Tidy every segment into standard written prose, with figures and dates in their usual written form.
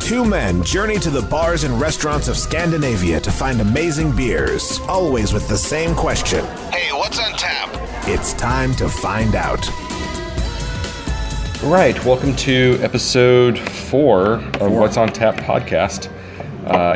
Two men journey to the bars and restaurants of Scandinavia to find amazing beers, always with the same question. Hey, what's on tap? It's time to find out. Right, welcome to episode 4 of What's on Tap podcast.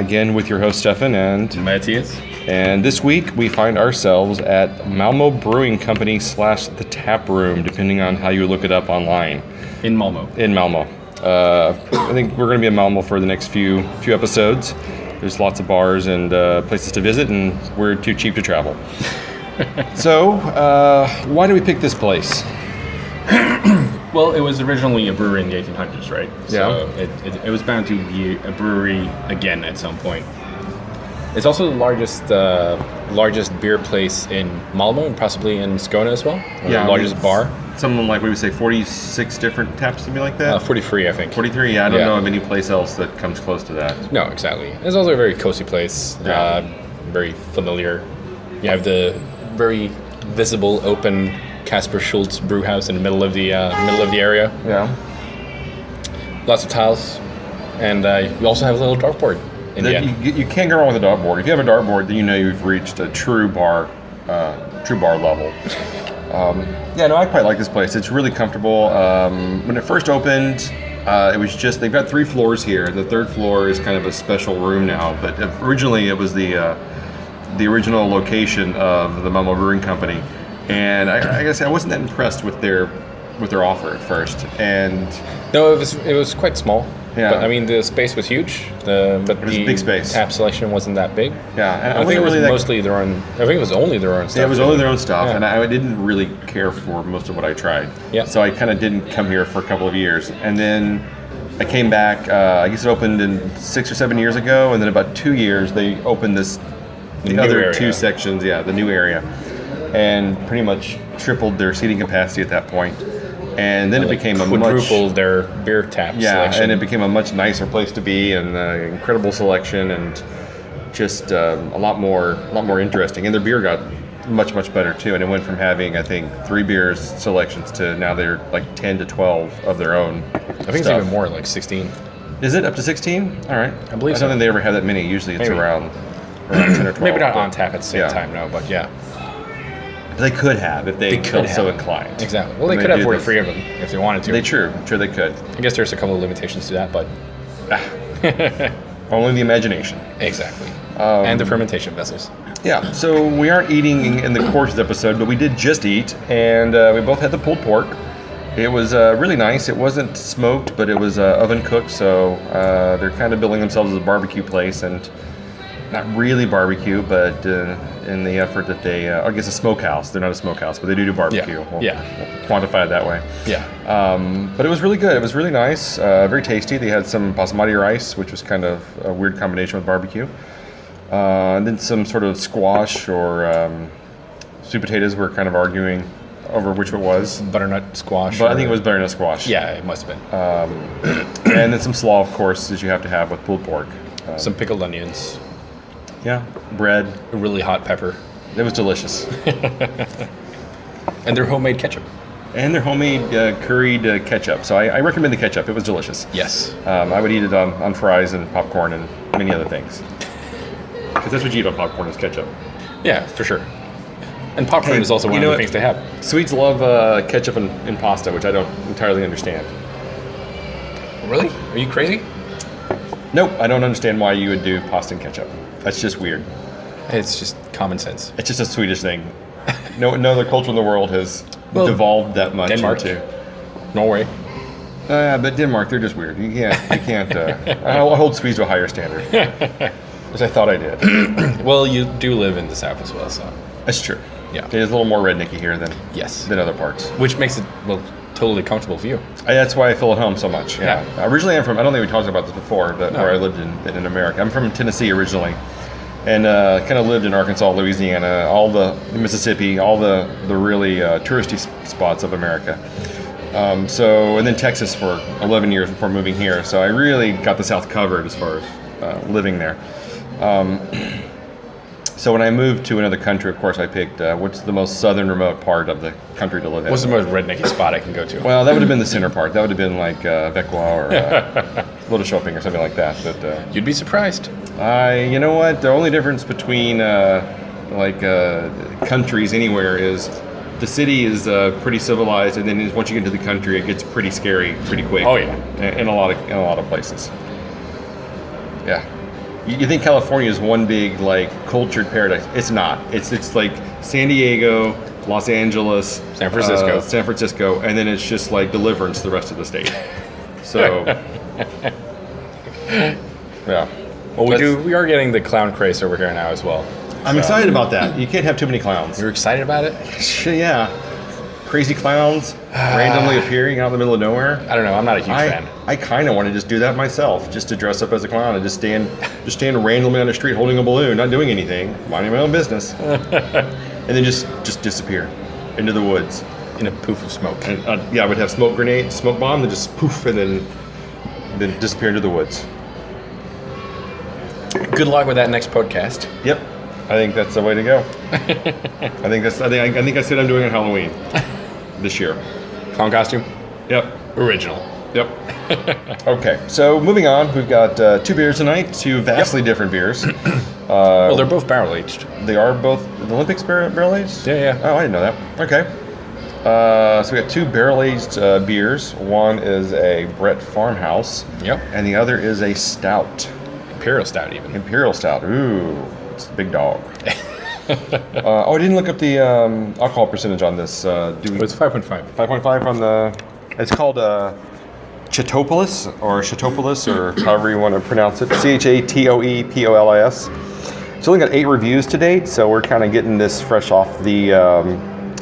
Again with your host Stefan and Matthias. And this week we find ourselves at Malmö Brewing Co. / The Tap Room, depending on how you look it up online. In Malmö. In Malmö. I think we're going to be in Malmö for the next few episodes. There's lots of bars and places to visit, and we're too cheap to travel. So, why do we pick this place? Well, it was originally a brewery in the 1800s, right? Yeah. So it was bound to be a brewery again at some point. It's also the largest beer place in Malmö and possibly in Skåne as well. Yeah, the largest bar. Something like, what do we say, 46 different taps, something like that? 43, I think. 43, yeah, I don't know of any place else that comes close to that. No, exactly. It's also a very cozy place, very familiar. You have the very visible, open Casper Schultz brew house in the middle of the area. Yeah. Lots of tiles, and you also have a little dartboard. You can't go wrong with a dartboard. If you have a dartboard, then you know you've reached a true bar level. I quite like this place. It's really comfortable. When it first opened, it was just, they've got 3 floors here. The 3rd floor is kind of a special room now, but originally it was the original location of the Malmö Brewing Company, and I guess I wasn't that impressed with their offer at first. And no, it was quite small. Yeah. But I mean, the space was huge. But it was a big space. Tap selection wasn't that big. Yeah, and I think it was mostly their own. I think it was only their own stuff. Yeah, it was only their own stuff, and I didn't really care for most of what I tried. Yeah. So I kind of didn't come here for a couple of years, and then I came back. I guess it opened in 6 or 7 years ago, and then about 2 years they opened the other area. 2 sections. Yeah, the new area, and pretty much tripled their seating capacity at that point. And then it became quadrupled their beer tap selection. And it became a much nicer place to be, and incredible selection, and just a lot more interesting. And their beer got much better too. And it went from having, I think, 3 beers selections to now they're like 10 to 12 of their own. I think it's even more, like 16. Is it up to 16? All right, I believe. I don't think they ever have that many. Usually it's around 10 or 12. Maybe not on tap at the same time, no, but yeah. They could have if they felt so inclined. Exactly. Well, they could have 43 of them if they wanted to. Sure they could. I guess there's a couple of limitations to that, but only the imagination. Exactly. And the fermentation vessels. Yeah. So we aren't eating in the course of the episode, but we did just eat, and we both had the pulled pork. It was really nice. It wasn't smoked, but it was oven cooked. So they're kind of billing themselves as a barbecue place, and not really barbecue, but in the effort that they, I guess a smokehouse. They're not a smokehouse, but they do barbecue. Yeah. We'll quantify it that way. Yeah. But it was really good. It was really nice, very tasty. They had some basmati rice, which was kind of a weird combination with barbecue. And then some sort of squash or sweet potatoes. We're kind of arguing over which it was. Butternut squash. But I think it was butternut squash. Yeah, it must have been. And then some slaw, of course, as you have to have with pulled pork. Some pickled onions. Yeah, bread. A really hot pepper. It was delicious. And their homemade ketchup. And their homemade curried ketchup. So I recommend the ketchup. It was delicious. Yes. I would eat it on fries and popcorn and many other things. Because that's what you eat on popcorn is ketchup. Yeah, for sure. And popcorn is also one of the things they have. Swedes love ketchup and pasta, which I don't entirely understand. Really? Are you crazy? Nope, I don't understand why you would do pasta and ketchup. That's just weird. It's just common sense. It's just a Swedish thing. No other culture in the world has devolved that much into. Norway. But Denmark, they're just weird. You can't. I'll hold Swedes to a higher standard. As I thought I did. Well, you do live in the South as well, so. That's true. Yeah. It is a little more rednecky here than other parts. Which makes it, totally comfortable for you. That's why I feel at home so much. Yeah. Originally, I'm from, I don't think we talked about this before, but where I lived in America. I'm from Tennessee originally, and kind of lived in Arkansas, Louisiana, all the Mississippi, all the really touristy spots of America. And then Texas for 11 years before moving here. So I really got the South covered as far as living there. So when I moved to another country, of course, I picked what's the most southern remote part of the country to live in. What's the most rednecky spot I can go to? Well, that would have been the center part. That would have been like Vecqua or Photoshopping or something like that. But You'd be surprised. you know what? The only difference between countries anywhere is the city is pretty civilized, and then once you get into the country, it gets pretty scary pretty quick. Oh, yeah. In a lot of places. Yeah. You think California is one big cultured paradise? It's not. It's like San Diego, Los Angeles, San Francisco, and then it's just like Deliverance the rest of the state. So, yeah. Well, we are getting the clown craze over here now as well. I'm excited about that. You can't have too many clowns. You're excited about it? Yeah. Crazy clowns randomly appearing out in the middle of nowhere. I don't know. I'm not a huge fan. I kind of want to just do that myself, just to dress up as a clown and just stand randomly on the street holding a balloon, not doing anything, minding my own business, and then just disappear into the woods in a poof of smoke. And I would have smoke grenade, smoke bomb, then just poof, and then disappear into the woods. Good luck with that next podcast. Yep. I think that's the way to go. I think I said I'm doing it on Halloween this year. Clown costume? Yep. Original. Yep. Okay, so moving on, we've got 2 beers tonight, 2 vastly different beers. Well, they're both barrel aged. They are both the Limpic barrel aged? Yeah. Oh, I didn't know that. Okay. So we got 2 barrel aged beers. One is a Brett Farmhouse. Yep. And the other is a stout. Imperial Stout, even. Imperial Stout. Ooh, it's a big dog. I didn't look up the alcohol percentage on this. It's 5.5. 5.5 on the. It's called Chatoepolis or however you want to pronounce it. Chatoepolis. It's only got 8 reviews to date, so we're kind of getting this fresh off the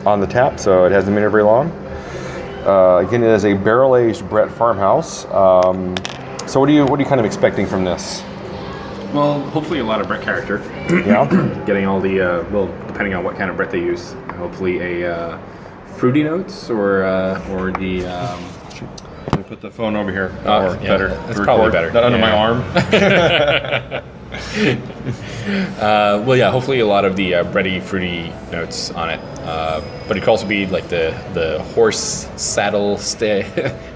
on the tap, so it hasn't been here very long. Again, it is a barrel-aged Brett Farmhouse. So what are you kind of expecting from this? Well, hopefully a lot of Brett character. Yeah. Getting all the depending on what kind of Brett they use. Hopefully a fruity notes or the. Let me put the phone over here. Or better. That's probably better. Not under my arm. Well, yeah. Hopefully a lot of the bready, fruity notes on it. But it could also be like the horse saddle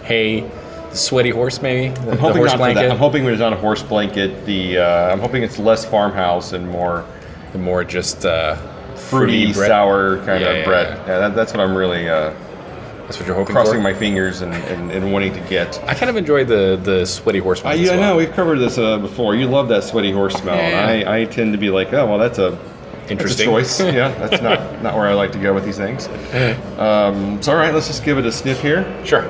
hay. Sweaty horse, maybe. I'm hoping not for that. I'm hoping it's not a horse blanket. I'm hoping it's less farmhouse and more just fruity, sour kind of bread. Yeah, that's what I'm really. That's what you're hoping crossing for? my fingers and wanting to get. I kind of enjoy the sweaty horse ones. I know we've covered this before. You love that sweaty horse smell. Yeah. And I tend to be like, oh well, that's a interesting choice. Yeah, that's not where I like to go with these things. So all right, let's just give it a sniff here. Sure.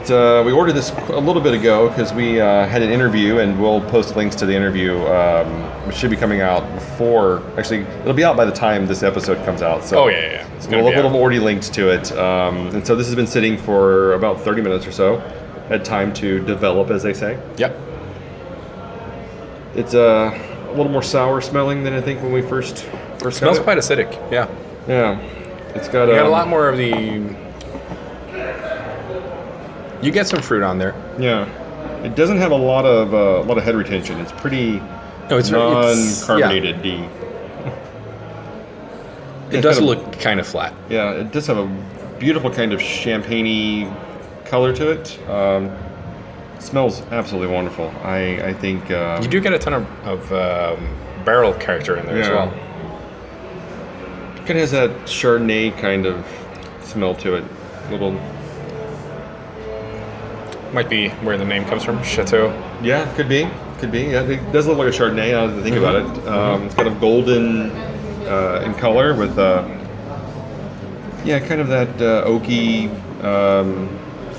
We ordered this a little bit ago because we had an interview, and we'll post links to the interview, which should be coming out before. Actually, it'll be out by the time this episode comes out. So yeah. It's a little already linked to it, and so this has been sitting for about 30 minutes or so. Had time to develop, as they say. Yep. It's a little more sour smelling than I think when we first It smells quite acidic. Yeah. Yeah. It's got a lot more of the. You get some fruit on there. Yeah, it doesn't have a lot of head retention. It's pretty non-carbonated. Yeah. It does look kind of flat. Yeah, it does have a beautiful kind of champagne-y color to it. It smells absolutely wonderful. I think you do get a ton of barrel character in there as well. It kind of has that Chardonnay kind of smell to it. Little. Might be where the name comes from, Chateau. Yeah, could be. Yeah, it does look like a Chardonnay now that I think about it. It's kind of golden in color with, kind of that oaky,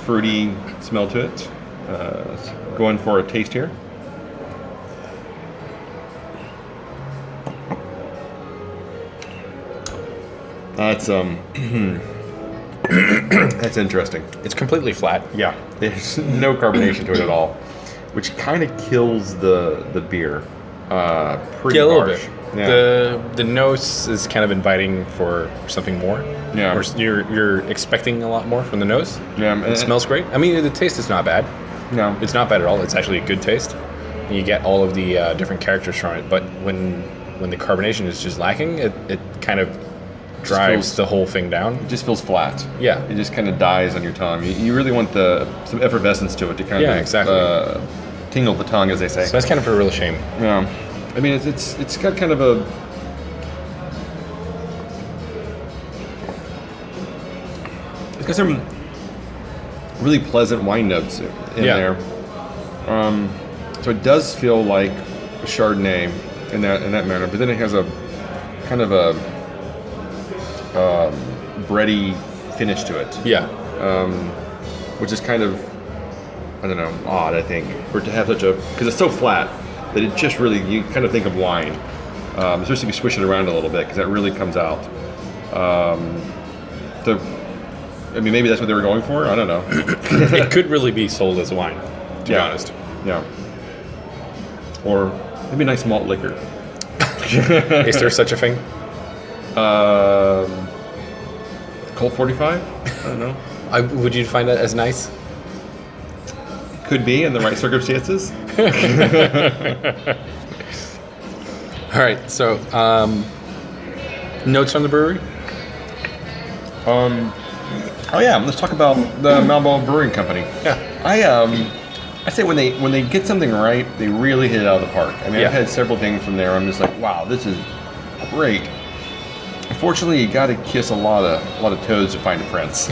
fruity smell to it. Going for a taste here. That's that's interesting. It's completely flat. Yeah, there's no carbonation to it at all, which kind of kills the beer. Pretty a little harsh. bit. Yeah. The nose is kind of inviting for something more. Yeah. Or you're expecting a lot more from the nose. Yeah. It smells great. I mean, the taste is not bad. No. It's not bad at all. It's actually a good taste. You get all of the different characters from it, but when the carbonation is just lacking, it kind of drives the whole thing down. It just feels flat. Yeah. It just kind of dies on your tongue. You really want some effervescence to it to kind of exactly. tingle the tongue, as they say. So that's kind of a real shame. Yeah. I mean, it's got kind of a... It's got some really pleasant wine notes in there. So it does feel like a Chardonnay in that manner, but then it has a kind of a bready finish to it. Yeah. Which is kind of, I don't know, odd, I think, for it to have such a... Because it's so flat that it just really, you kind of think of wine. Especially if you swish it around a little bit, because that really comes out. I mean, maybe that's what they were going for. I don't know. It could really be sold as wine, to be honest. Yeah. Or maybe a nice malt liquor. Is there such a thing? Colt 45? I don't know. Would you find that as nice? Could be in the right circumstances. All right. So, notes from the brewery. Oh yeah, let's talk about the Malmö Brewing Company. Yeah. I say when they get something right, they really hit it out of the park. I mean, I've had several things from there. I'm just like, wow, this is great. Unfortunately, you got to kiss a lot of toads to find a prince.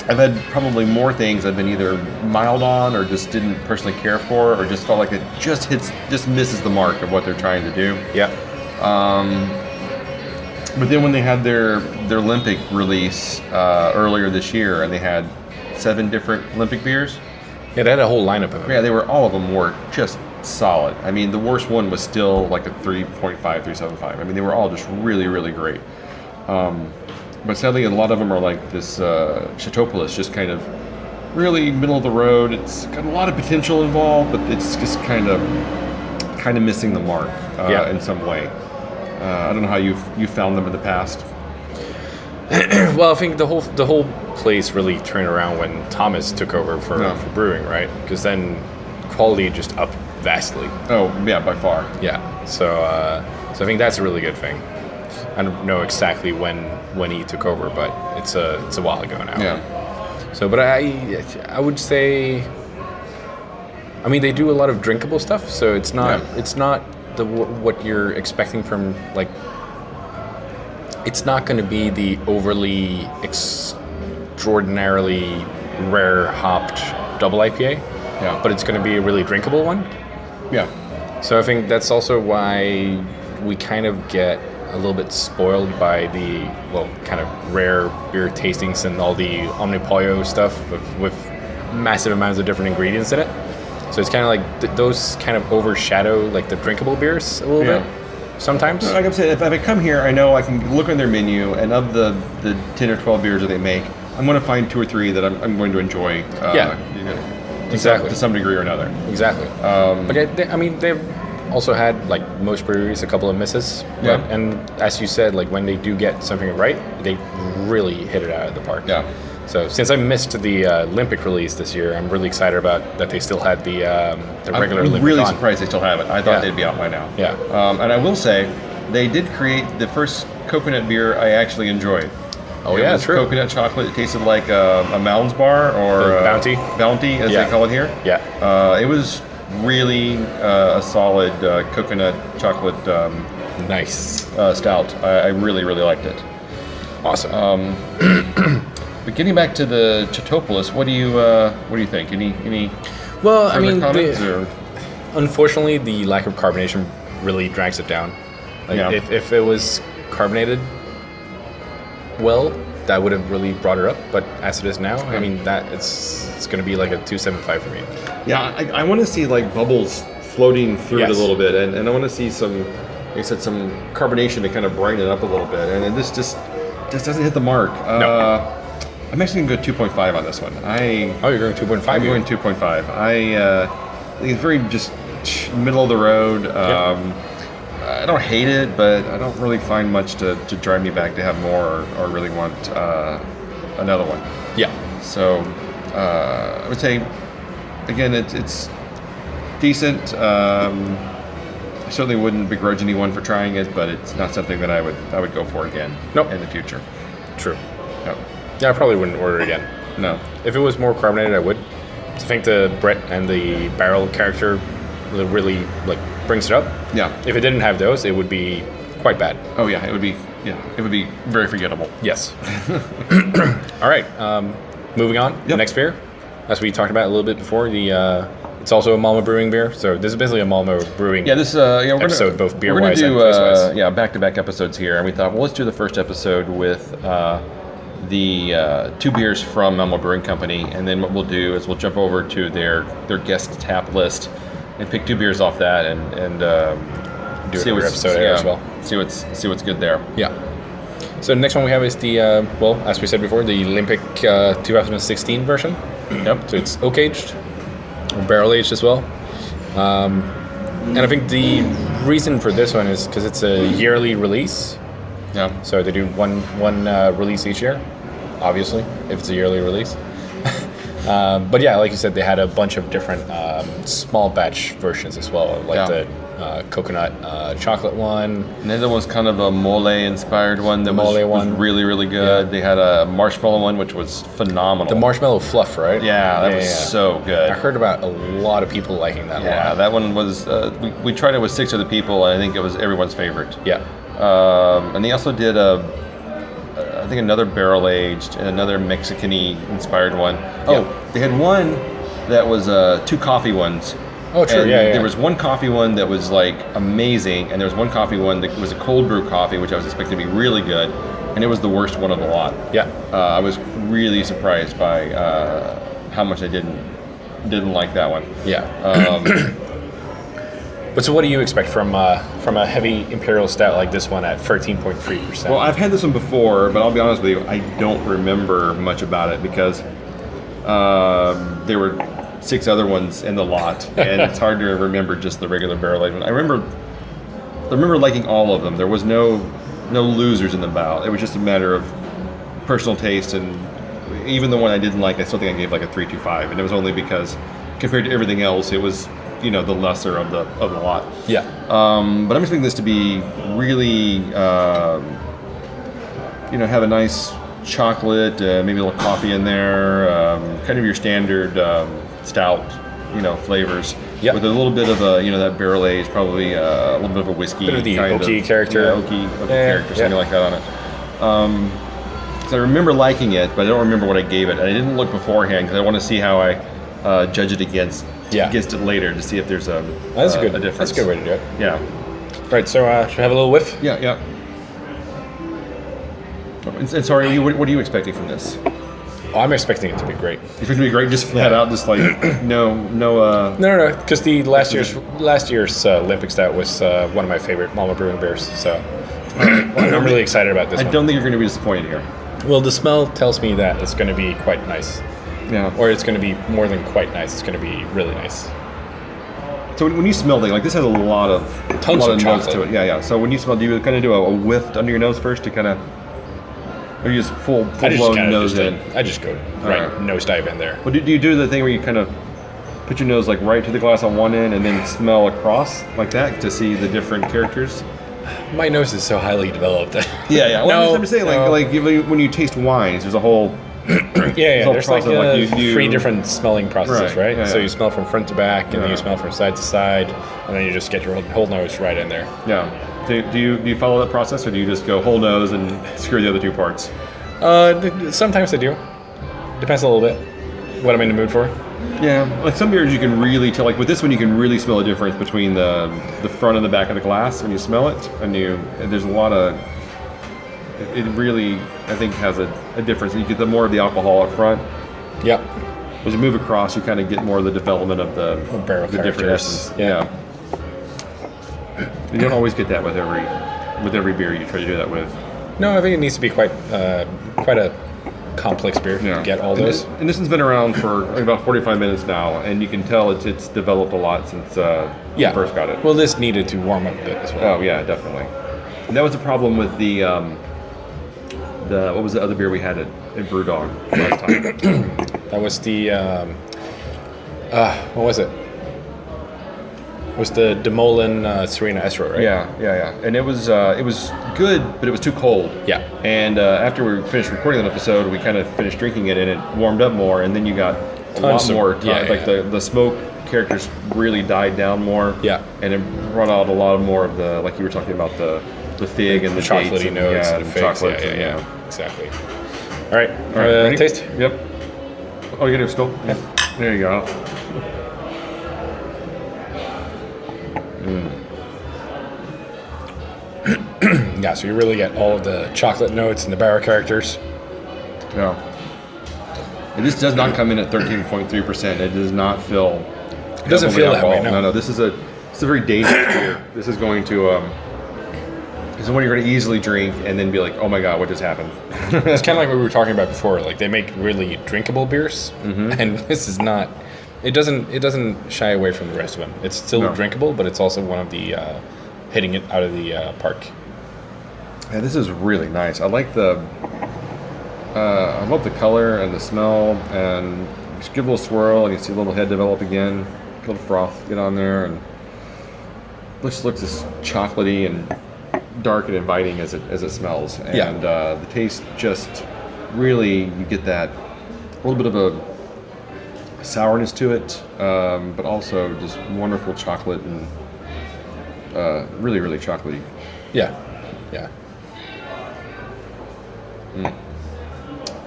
I've had probably more things I've been either mild on or just didn't personally care for, or just felt like it just misses the mark of what they're trying to do. Yeah. But then when they had their Limpic release earlier this year, and they had 7 different Limpic beers. Yeah, they had a whole lineup of them. Yeah, all of them were just solid. I mean, the worst one was still like a 3.5, 3.75. I mean, they were all just really, really great. But sadly, a lot of them are like this Chatoepolis, just kind of really middle of the road. It's got a lot of potential involved, but it's just kind of missing the mark in some way. I don't know how you found them in the past. Well, I think the whole place really turned around when Thomas took over for brewing, right? Because then quality just upped vastly. Oh yeah, by far. Yeah. So I think that's a really good thing. I don't know exactly when he took over, but it's a while ago now. Yeah. So, but I would say, I mean, they do a lot of drinkable stuff, so it's not what you're expecting from, like, it's not going to be the overly extraordinarily rare hopped double IPA. Yeah. But it's going to be a really drinkable one. Yeah. So I think that's also why we kind of get a little bit spoiled by the, kind of rare beer tastings and all the Omnipollo stuff with massive amounts of different ingredients in it. So it's kind of like those kind of overshadow like the drinkable beers a little bit sometimes. Like I'm saying, if I come here, I know I can look on their menu, and of the 10 or 12 beers that they make, I'm going to find 2 or 3 that I'm going to enjoy. Exactly. To some degree or another. Exactly. But I mean, they've also had, like most breweries, a couple of misses. Yeah. And as you said, like when they do get something right, they really hit it out of the park. Yeah. So since I missed the Limpic release this year, I'm really excited about that they still had the regular Limpic. I'm really surprised they still have it. I thought they'd be out by now. Yeah. And I will say, they did create the first coconut beer I actually enjoyed. Oh, it was true. Coconut chocolate. It tasted like a Mounds bar or Bounty, as they call it here. Yeah. It was really a solid coconut chocolate nice stout. I really, really liked it. Awesome. But getting back to the Chateoplis, what do you think? Any? Well, I mean, comments, unfortunately, the lack of carbonation really drags it down. Like if it was carbonated, well, that would have really brought her up. But as it is now, I mean, that it's going to be like a 2.75 for me. Yeah, I want to see like bubbles floating through it a little bit, and I want to see some, like I said, some carbonation to kind of brighten it up a little bit. And this just doesn't hit the mark. No. I'm actually going to go 2.5 on this one. You're going 2.5? I'm going 2.5. I think it's very just middle of the road. I don't hate it, but I don't really find much to drive me back to have more or really want another one. Yeah. So I would say, again, it's decent. certainly wouldn't begrudge anyone for trying it, but it's not something that I would go for again. Nope. In the future. True. No. Yeah, I probably wouldn't order it again. No. If it was more carbonated, I would. I think the Brett and the barrel character really like brings it up. Yeah. If it didn't have those, it would be quite bad. Oh yeah, it would be very forgettable. Yes. All right. Moving on. Yep. The next beer, as we talked about a little bit before, it's also a Malmö Brewing beer. So this is basically a Malmö Brewing. Yeah, this we're episode, both beer-wise do, and price-wise. back-to-back episodes here, and we thought, well, let's do the first episode with the 2 beers from Malmö Brewing Company, and then what we'll do is we'll jump over to their guest tap list and pick 2 beers off that, and do another episode there as well. See what's good there. Yeah. So the next one we have is the as we said before, the Limpic 2016 version. Yep. So it's oak aged, or barrel aged as well. And I think the reason for this one is because it's a yearly release. Yeah. So they do one release each year, obviously, if it's a yearly release. But yeah, like you said, they had a bunch of different small batch versions as well, like the coconut chocolate one. And then there was kind of a mole inspired one that was really, really good. Yeah. They had a marshmallow one, which was phenomenal. The marshmallow fluff, right? Yeah, that was so good. I heard about a lot of people liking that one. Yeah, that one was, we tried it with 6 other people, and I think it was everyone's favorite. Yeah. And they also did I think another barrel aged and another Mexican-y inspired one. Oh, they had one that was 2 coffee ones. Oh, true. And Yeah. There was one coffee one that was like amazing, and there was one coffee one that was a cold brew coffee, which I was expecting to be really good, and it was the worst one of the lot. Yeah. I was really surprised by how much I didn't like that one. Yeah. But so what do you expect from a heavy Imperial Stout like this one at 13.3%? Well, I've had this one before, but I'll be honest with you, I don't remember much about it because there were 6 other ones in the lot, and it's hard to remember just the regular barrel aged one. I remember liking all of them. There was no losers in the bout. It was just a matter of personal taste, and even the one I didn't like, I still think I gave like a 3.25, and it was only because compared to everything else, it was the lesser of the lot. Yeah. But I'm expecting this to be really, have a nice chocolate, maybe a little coffee in there, kind of your standard stout, flavors. Yep. With a little bit of that barrel aged, probably a little bit of a whiskey. Bit of the kind oaky character. Yeah, oaky character, something like that on it. So I remember liking it, but I don't remember what I gave it. And I didn't look beforehand because I want to see how I judge it against it later to see if there's a difference. That's a good way to do it. Yeah. Right, so should I have a little whiff? Yeah. And sorry, what are you expecting from this? Oh, I'm expecting it to be great. You expect it to be great, just flat out, just like no. No, because the last year's Limpic Stout was one of my favorite Malmö Brewing beers. So I'm really excited about this one. I don't think you're going to be disappointed here. Well, the smell tells me that it's going to be quite nice. Yeah. Or it's going to be more than quite nice. It's going to be really nice. So when you smell things, like this has a lot of notes to it. Yeah. So when you smell, do you kind of do a whiff under your nose first to kind of, or you just full blown nose in? I just go nose dive in there. Well, do you do the thing where you kind of put your nose like right to the glass on one end and then smell across like that to see the different characters? My nose is so highly developed. Yeah. Well, I'm just saying, like when you taste wines, there's a whole there's like 3 different smelling processes, right? Yeah. So you smell from front to back, and then you smell from side to side, and then you just get your whole nose right in there. Yeah. Do you follow that process, or do you just go whole nose and screw the other 2 parts? Sometimes I do. Depends a little bit what I'm in the mood for. Yeah, like some beers you can really tell. Like with this one, you can really smell a difference between the front and the back of the glass when you smell it, and there's a lot of. It really, I think, has a difference. You get the more of the alcohol up front. Yeah. As you move across, you kind of get more of the development of the different essence. Yeah. You don't always get that with every beer you try to do that with. No, I think it needs to be quite a complex beer to get all those. And this one's been around for about 45 minutes now, and you can tell it's developed a lot since we first got it. Well, this needed to warm up a bit as well. Oh yeah, definitely. And that was a problem with the what was the other beer we had at Brewdog last time? That was the what was it? was the Demolin Serena Estro, right? Yeah. And it was good, but it was too cold. Yeah. And after we finished recording that episode, we kind of finished drinking it, and it warmed up more. And then you got a lot more. The smoke characters really died down more. Yeah. And it brought out a lot more of the, like you were talking about, the fig and the chocolatey dates notes and the figs. chocolate. Yeah, exactly. All right. Ready? Taste. Yep. Oh, you gonna do a scope? Yeah. There you go. Yeah, so you really get all of the chocolate notes and the barrel characters. Yeah. And this does not come in at 13.3%. It does not feel. It doesn't feel that way. No. This is a very dangerous beer. This is going to. This is one you're going to easily drink and then be like, oh my god, what just happened? It's kind of like what we were talking about before. Like they make really drinkable beers, and this is not. It doesn't shy away from the rest of them. It's still drinkable, but it's also one of the hitting it out of the park. Yeah, this is really nice. I like the. I love the color and the smell, and just give a little swirl, and you see a little head develop again, a little froth get on there, and looks as chocolatey and dark and inviting as it smells. And the taste just really, you get that a little bit of a sourness to it, but also just wonderful chocolate and really, really chocolatey. Yeah.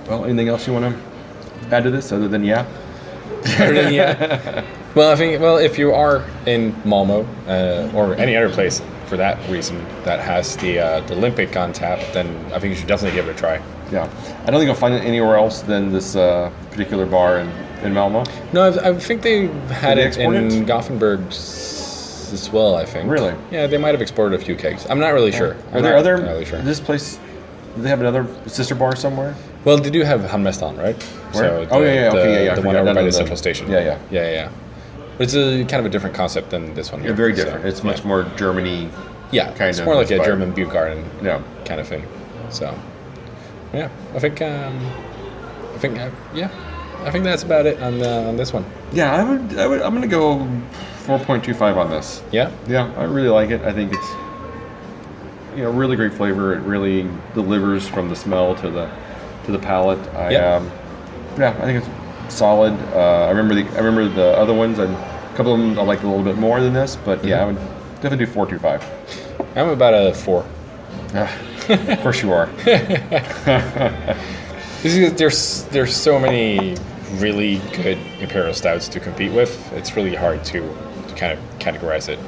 Well, anything else you want to add to this other than Well, I think if you are in Malmö or any other place for that reason that has the Limpic on tap, then I think you should definitely give it a try. Yeah, I don't think you'll find it anywhere else than this particular bar in Malmö. No, I think they had it in Gothenburg as well. I think. Really? Yeah, they might have exported a few kegs. I'm not really sure. Are there other? Really sure. This place. Do they have another sister bar somewhere? Well, they do have Hamnestan, right? Where? So the one over by the central station. Yeah. But it's kind of a different concept than this one here. Yeah, very different. So, it's much more Germany. Yeah, it's more like a German beer garden kind of thing. So, yeah, I think that's about it on this one. Yeah, I'm gonna go 4.25 on this. Yeah, I really like it. I think it's really great flavor. It really delivers from the smell to the palate. I think it's solid. I remember the other ones, and a couple of them I liked a little bit more than this, but I would definitely do 4.25. I'm about a 4. Of course you are. There's so many really good Imperial Stouts to compete with. It's really hard to kind of categorize it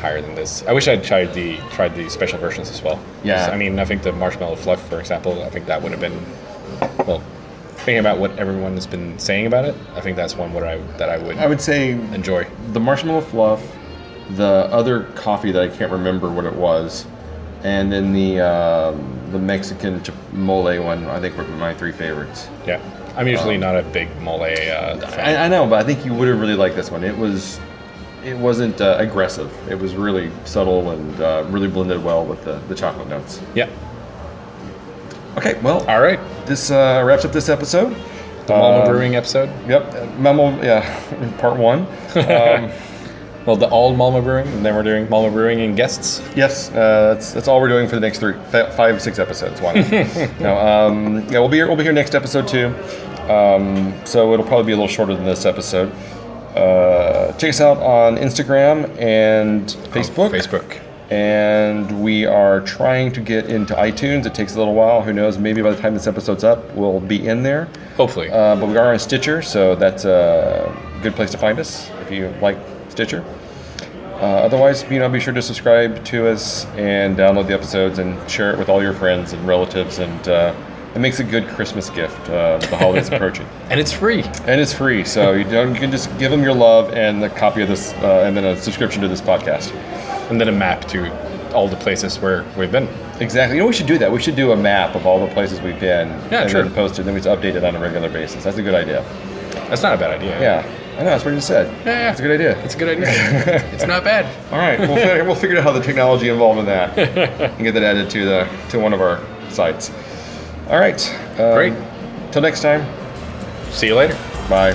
higher than this. I wish I'd tried the special versions as well. Yeah. I mean, I think the Marshmallow Fluff, for example, I think that would have been, thinking about what everyone has been saying about it, I think that's one that I would say enjoy. The Marshmallow Fluff, the other coffee that I can't remember what it was, and then the Mexican mole one, I think were my 3 favorites. Yeah. I'm usually not a big mole fan. I know, but I think you would have really liked this one. It wasn't aggressive. It was really subtle and really blended well with the chocolate notes. Yeah. Okay, well. All right. This wraps up this episode. The Malmö Brewing episode. Yep. Malmö, part 1. Well, the all Malmö Brewing, and then we're doing Malmö Brewing and guests. Yes, that's all we're doing for the next 5, 6 episodes. Why not? We'll be here next episode too. So it'll probably be a little shorter than this episode. Check us out on Instagram and Facebook. And we are trying to get into iTunes. It takes a little while. Who knows? Maybe by the time this episode's up, we'll be in there. Hopefully. But we are on Stitcher, so that's a good place to find us if you like Stitcher. Otherwise, be sure to subscribe to us and download the episodes and share it with all your friends and relatives. And it makes a good Christmas gift with the holidays approaching. And it's free. So you can just give them your love and a copy of this, and then a subscription to this podcast. And then a map to all the places where we've been. Exactly. We should do that. We should do a map of all the places we've been. Yeah, and then post it, then we just update it on a regular basis. That's a good idea. That's not a bad idea. Yeah. I know, that's what you just said. Yeah. It's a good idea. It's not bad. All right. We'll figure out how the technology involved in that and get that added to one of our sites. All right. Great. Till next time. See you later. Bye.